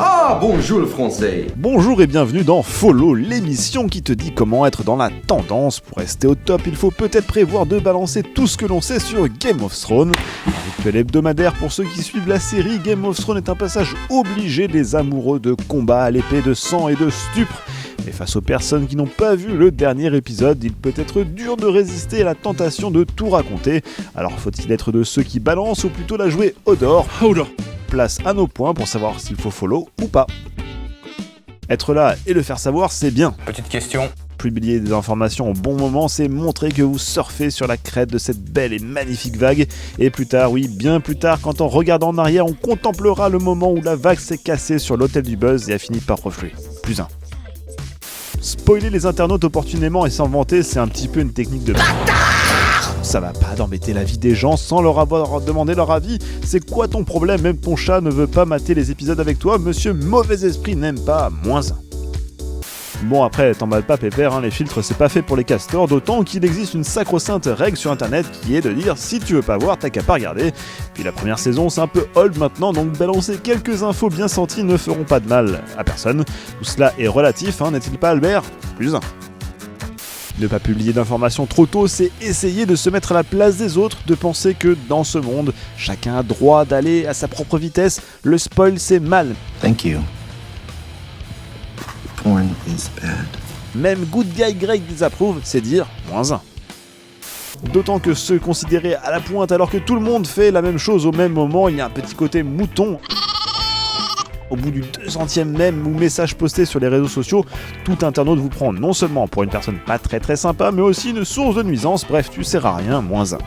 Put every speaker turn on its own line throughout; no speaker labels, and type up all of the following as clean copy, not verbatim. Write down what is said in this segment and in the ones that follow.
Ah, bonjour le français.
Bonjour et bienvenue dans Follow, l'émission qui te dit comment être dans la tendance. Pour rester au top, il faut peut-être prévoir de balancer tout ce que l'on sait sur Game of Thrones. Un rituel hebdomadaire pour ceux qui suivent la série, Game of Thrones est un passage obligé des amoureux de combat à l'épée, de sang et de stupre. Mais face aux personnes qui n'ont pas vu le dernier épisode, il peut être dur de résister à la tentation de tout raconter. Alors faut-il être de ceux qui balancent ou plutôt la jouer Hodor? Place à nos points pour savoir s'il faut follow ou pas. Être là et le faire savoir, c'est bien.
Petite question.
Publier des informations au bon moment, c'est montrer que vous surfez sur la crête de cette belle et magnifique vague. Et plus tard, oui, bien plus tard, quand en regardant en arrière, on contemplera le moment où la vague s'est cassée sur l'hôtel du buzz et a fini par refluer. Plus un. Spoiler les internautes opportunément et s'en vanter, c'est un petit peu une technique de ça va pas d'embêter la vie des gens sans leur avoir demandé leur avis. C'est quoi ton problème? Même ton chat ne veut pas mater les épisodes avec toi. Monsieur Mauvais Esprit n'aime pas, -1. Bon après, t'emballes pas pépère, les filtres c'est pas fait pour les castors, d'autant qu'il existe une sacro-sainte règle sur internet qui est de dire si tu veux pas voir, t'as qu'à pas regarder. Puis la première saison c'est un peu old maintenant, donc balancer quelques infos bien senties ne feront pas de mal à personne. Tout cela est relatif, n'est-il pas Albert? +1. Ne pas publier d'informations trop tôt, c'est essayer de se mettre à la place des autres, de penser que dans ce monde, chacun a droit d'aller à sa propre vitesse. Le spoil, c'est mal.
Thank you. Porn is bad.
Même Good Guy Greg désapprouve, c'est dire -1. D'autant que se considérer à la pointe alors que tout le monde fait la même chose au même moment, il y a un petit côté mouton. Au bout du 200e même ou message posté sur les réseaux sociaux, tout internaute vous prend non seulement pour une personne pas très sympa, mais aussi une source de nuisance, bref, tu sers à rien, -1.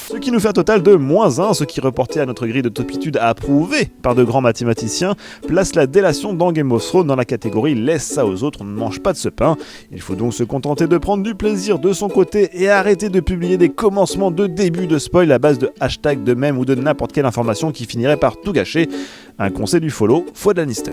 Ce qui nous fait un total de -1, ce qui reporté à notre grille de topitude approuvée par de grands mathématiciens, place la délation dans Game of Thrones dans la catégorie laisse ça aux autres, on ne mange pas de ce pain. Il faut donc se contenter de prendre du plaisir de son côté et arrêter de publier des commencements de début de spoil à base de hashtags, de mèmes ou de n'importe quelle information qui finirait par tout gâcher. Un conseil du follow, foi de Lannister.